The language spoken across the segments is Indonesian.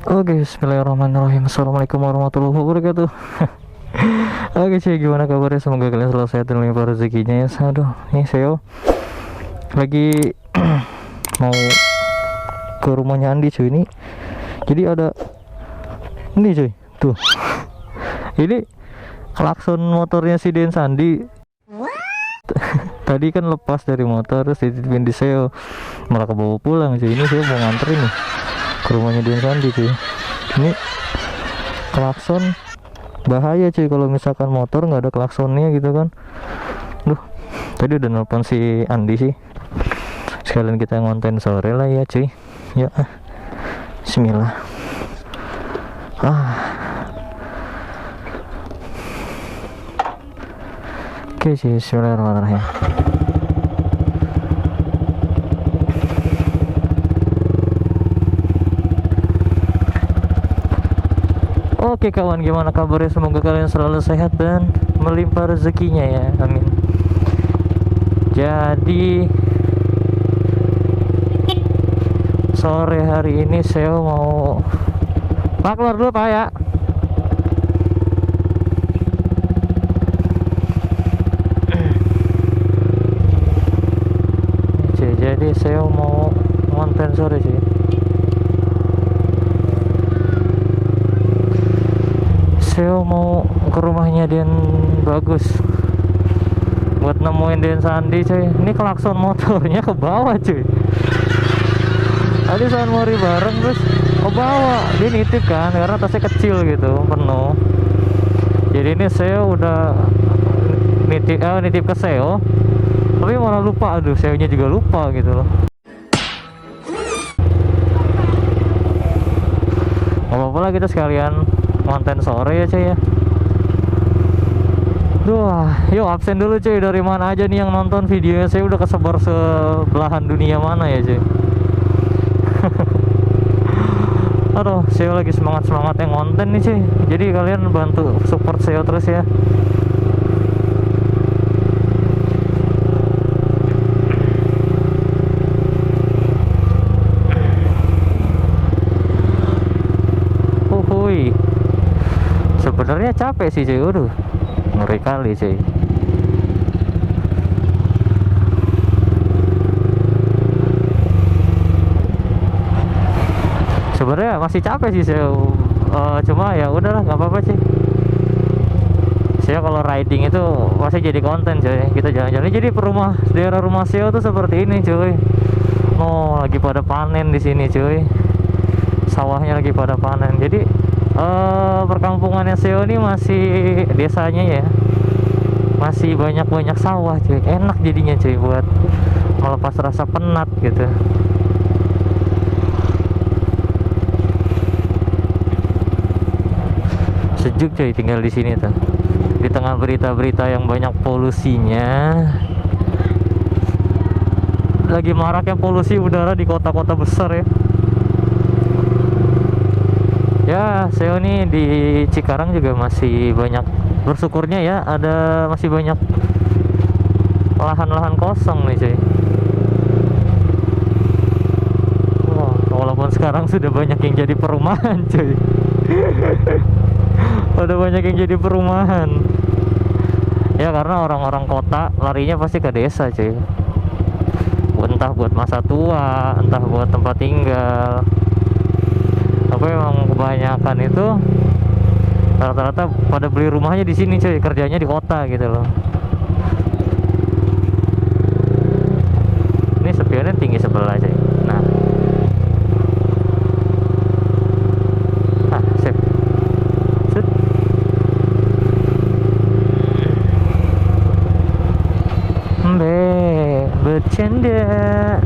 Oke, bismillahirrahmanirrahim. Assalamualaikum warahmatullahi wabarakatuh. Oke cuy, gimana kabarnya? Semoga kalian selalu sehat dan limpah rezekinya ya. Aduh, nih Seo lagi mau ke rumahnya Andi cuy. Ini jadi ada ini cuy, tuh. Ini klakson motornya si Den Sandi. Tadi kan lepas dari motor terus dititipin di Seo, malah kebawa pulang cuy. Ini Seo mau nganterin nih ke rumahnya Den Sandi cuy. Ini klakson bahaya cuy kalau misalkan motor nggak ada klaksonnya gitu kan. Duh, tadi udah nelpon si Andi sih, sekalian kita ngonten sore lah ya cuy. Ya, bismillah. Oke cuy, bismillahirrahmanirrahim. Oke kawan, gimana kabarnya? Semoga kalian selalu sehat dan melimpah rezekinya ya, amin. Jadi sore hari ini saya mau keluar dulu pak ya. Jadi saya mau ngonten sore sih. Saya mau ke rumahnya Den Bagus buat nemuin Den Sandi cuy. Ini klakson motornya ke bawah cuy. Tadi saya mori bareng terus ke bawah. Dia nitip kan karena tasnya kecil gitu, penuh. Jadi ini saya udah nitip ke Seo, tapi malah lupa. Aduh, Seo nya juga lupa gitu loh. Gak apa-apa lah, kita sekalian konten sore ya cuy ya. Duh, yuk absen dulu cuy. Dari mana aja nih yang nonton videonya? Saya udah kesebar sebelahan dunia mana ya cuy. Aduh, saya lagi semangat yang konten nih cuy. Jadi kalian bantu support saya terus ya. Uhuy, sebenarnya capek sih cuy. Aduh, ngeri kali cuy. Sebenarnya masih capek sih saya, cuma ya udahlah, nggak apa-apa sih. Saya kalau riding itu masih jadi konten cuy. Kita jalan-jalan jadi daerah rumah saya tuh seperti ini cuy. Oh, lagi pada panen di sini cuy. Sawahnya lagi pada panen. Jadi perkampungannya Seo ini masih desanya ya, masih banyak sawah cuy. Enak jadinya cuy buat melepas rasa penat gitu. Sejuk cuy tinggal di sini tuh, di tengah berita-berita yang banyak polusinya. Lagi maraknya polusi udara di kota-kota besar ya. Ya, saya nih di Cikarang juga masih banyak, bersyukurnya ya, masih banyak lahan-lahan kosong nih cuy. Wah, walaupun sekarang sudah banyak yang jadi perumahan cuy. Udah banyak yang jadi perumahan. Ya karena orang-orang kota larinya pasti ke desa cuy. Entah buat masa tua, entah buat tempat tinggal. Tapi emang kebanyakan itu rata-rata pada beli rumahnya di sini cuy, kerjanya di kota gitu loh. Ini spionnya tinggi sebelah cuy. Nah, sip. Bercanda.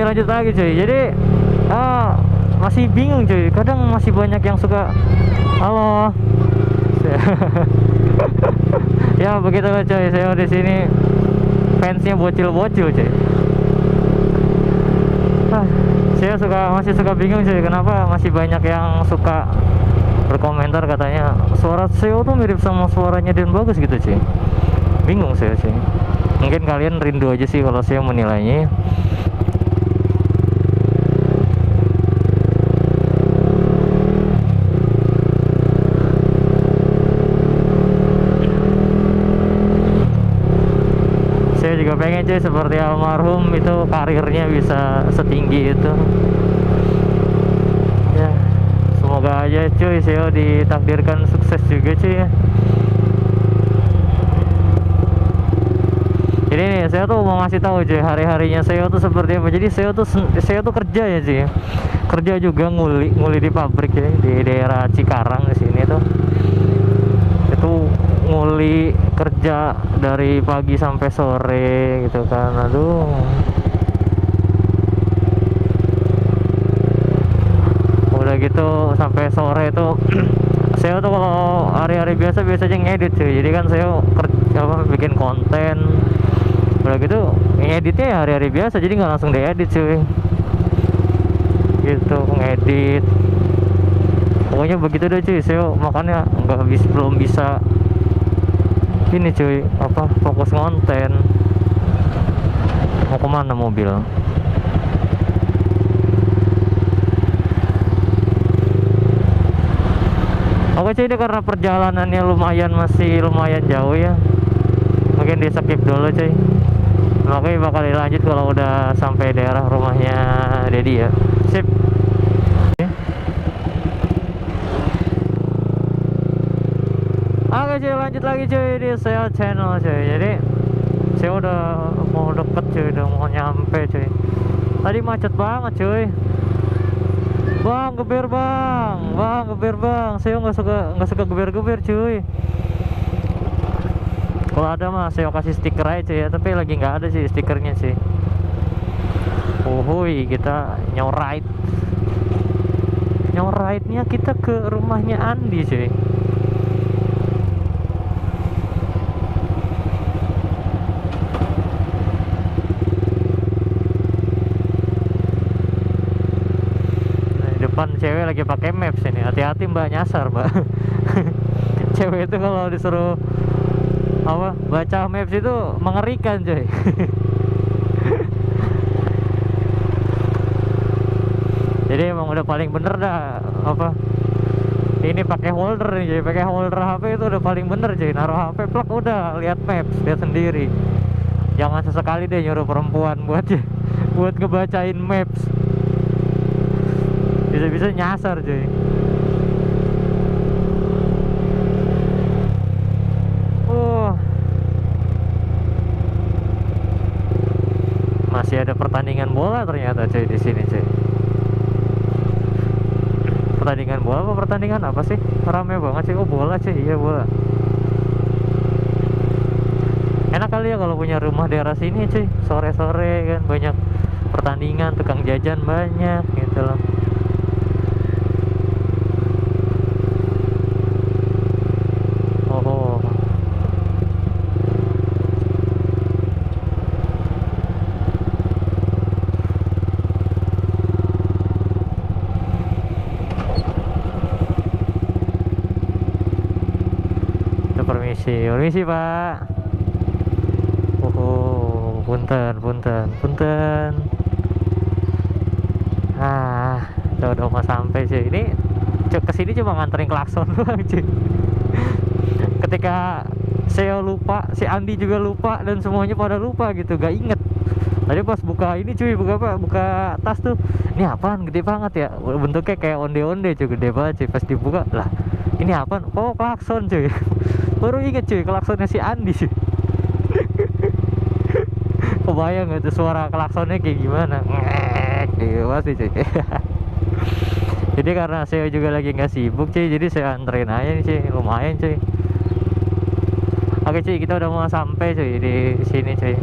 lanjut lagi cuy. Jadi masih bingung cuy, kadang masih banyak yang suka halo. Ya begitu cuy, saya di sini fansnya bocil-bocil cuy. Saya masih suka bingung cuy, kenapa masih banyak yang suka berkomentar katanya suara Seo tuh mirip sama suaranya Dian Bagus gitu cuy. Bingung saya cuy. Mungkin kalian rindu aja sih kalau saya menilainya. Saya juga pengen cuy seperti almarhum itu, karirnya bisa setinggi itu. Ya, semoga aja cuy saya ditakdirkan sukses juga cuy ya. Jadi nih saya tuh mau ngasih tahu cuy hari-harinya saya tuh seperti apa. Jadi saya tuh kerja ya cuy. Kerja juga nguli di pabrik ya, di daerah Cikarang di sini tuh. Itu nguli kerja dari pagi sampai sore gitu kan. Aduh. Udah gitu sampai sore tuh saya tuh kalau hari-hari biasanya ngedit cuy. Jadi kan saya kerja bikin konten. Udah gitu ngeditnya ya hari-hari biasa, jadi nggak langsung diedit cuy. Gitu ngedit. Pokoknya begitu deh cuy. Saya makanya belum bisa ini cuy, fokus konten. Mau kemana mobil? Oke cuy, ini karena perjalanannya masih lumayan jauh ya, mungkin di skip dulu cuy. Makanya bakal dilanjut kalau udah sampai daerah rumahnya Dedi ya. Sip. Oke cuy, lanjut lagi cuy di saya channel cuy. Jadi saya udah mau deket cuy, udah mau nyampe cuy. Tadi macet banget cuy. Bang, geber bang. Saya nggak suka geber cuy. Kalau ada mah saya kasih stiker aja cuy ya, tapi lagi nggak ada sih stikernya sih. Uhuy, kita nyoride-nya kita ke rumahnya Andi cuy. Nah, di depan cewek lagi pakai maps ini, hati-hati mbak, nyasar mbak. Cewek itu kalau disuruh baca maps itu mengerikan coy. Jadi emang udah paling bener dah ini pakai holder nih cuy, pakai holder HP itu udah paling bener cuy. Naruh HP plug, udah lihat maps, lihat sendiri. Jangan sesekali deh nyuruh perempuan buat ngebacain maps, bisa-bisa nyasar cuy. Masih ada pertandingan bola ternyata cuy di sini cuy. Pertandingan bola apa pertandingan apa sih? Rame banget sih. Oh bola cuy, iya bola. Enak kali ya kalau punya rumah daerah sini cuy. Sore-sore kan banyak pertandingan, tukang jajan banyak gitu loh. Oh. Permisi pak. Oh, punten. Udah mau sampai sih. Ini kesini cuma nganterin klakson doang cuy. Ketika saya lupa, si Andi juga lupa, dan semuanya pada lupa gitu, gak inget. Tadi pas buka ini cuy, buka tas tuh, ini apaan gede banget ya, bentuknya kayak onde-onde cuy, gede banget cuy. Pas dibuka lah, ini apaan? Oh klakson cuy. Baru inget cuy, klaksonnya si Andi cuy. Kebayang gak tuh suara klaksonnya kayak gimana? Ngek gitu pasti cuy. Jadi karena saya juga lagi nggak sibuk cuy, jadi saya anterin aja nih cuy, lumayan cuy. Oke cuy, kita udah mau sampai cuy di sini cuy.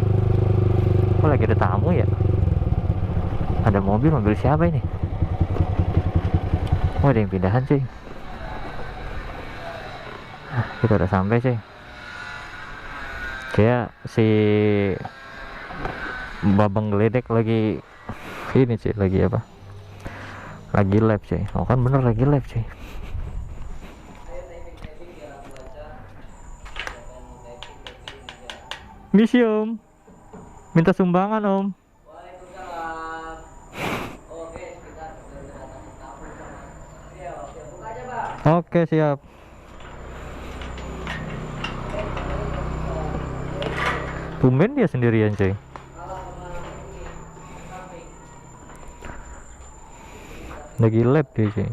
Kok lagi ada tamu ya? Ada mobil siapa ini? Oh, ada yang pindahan cuy. Kita udah sampai cuy. Kayak si Babang Geledek lagi ini cuy, lagi apa? Lagi live cuy. Oh kan bener lagi live cuy. Misi om, minta sumbangan om. Waalaikumsalam. Oke, sebentar. Iya, oke, buka aja, Bang. Oke siap. Tumben dia sendirian cuy. Lagi lab dia cuy.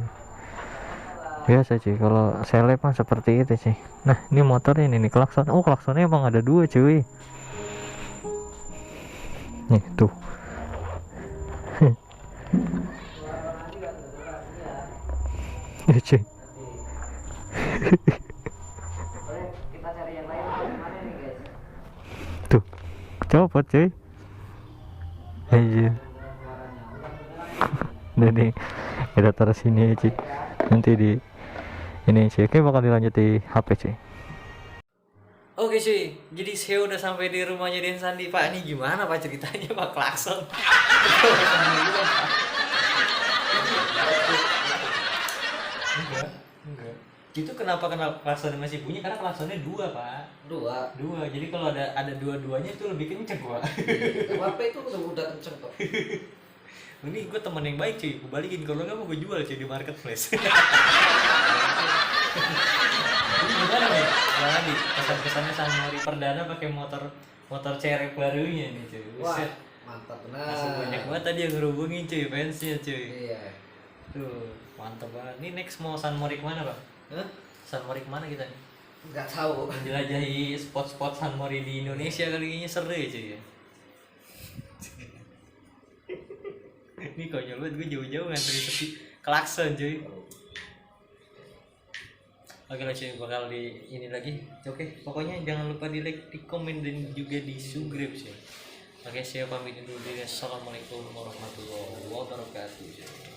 Biasa cuy, kalau saya lab mah seperti itu cuy. Nah ini motornya ini klakson. Oh klaksonnya emang ada dua cuy. Nih tuh. Ya cuy. Kita cari yang lain mana nih, guys? Tuh copot cuy. Aja. Udah nih kita taruh sini ya cuy. Nanti di ini cuy. Oke bakal dilanjut di HP cuy. Oke cuy, jadi saya udah sampai di rumahnya Den Sandi. Pak, ini gimana Pak ceritanya Pak klakson? Enggak. Itu kenapa klaksonnya masih bunyi? Karena klaksonnya dua Pak. Dua. Jadi kalau ada dua-duanya itu lebih kenceng Pak. HP itu udah kenceng kok. Ini gue temen yang baik cuy, gue balikin. Kalau nggak mau gue jual cuy di marketplace. Ini gimana nih? Jangan di kesan-kesannya San Mori Perdana pakai motor cerek barunya nih cuy. Wah, Buset. mantap benar. Masih banyak banget tadi yang ngerubungin cuy fansnya cuy. Iya. Tuh mantap banget. Ini next mau San Mori kemana Bang? Hah? San Mori kemana kita nih? Nggak tahu. Menjelajahi spot-spot San Mori di Indonesia kali ini seru ya cuy ya. Ini konyol banget, gue jauh-jauh ngantri tepi klakson cuy. Oke lah cuy, bakal di ini lagi. Oke, pokoknya jangan lupa di like, di komen, dan juga di subscribe cuy. Oke, saya pamit dulu diri. Assalamualaikum warahmatullahi wabarakatuh cuy.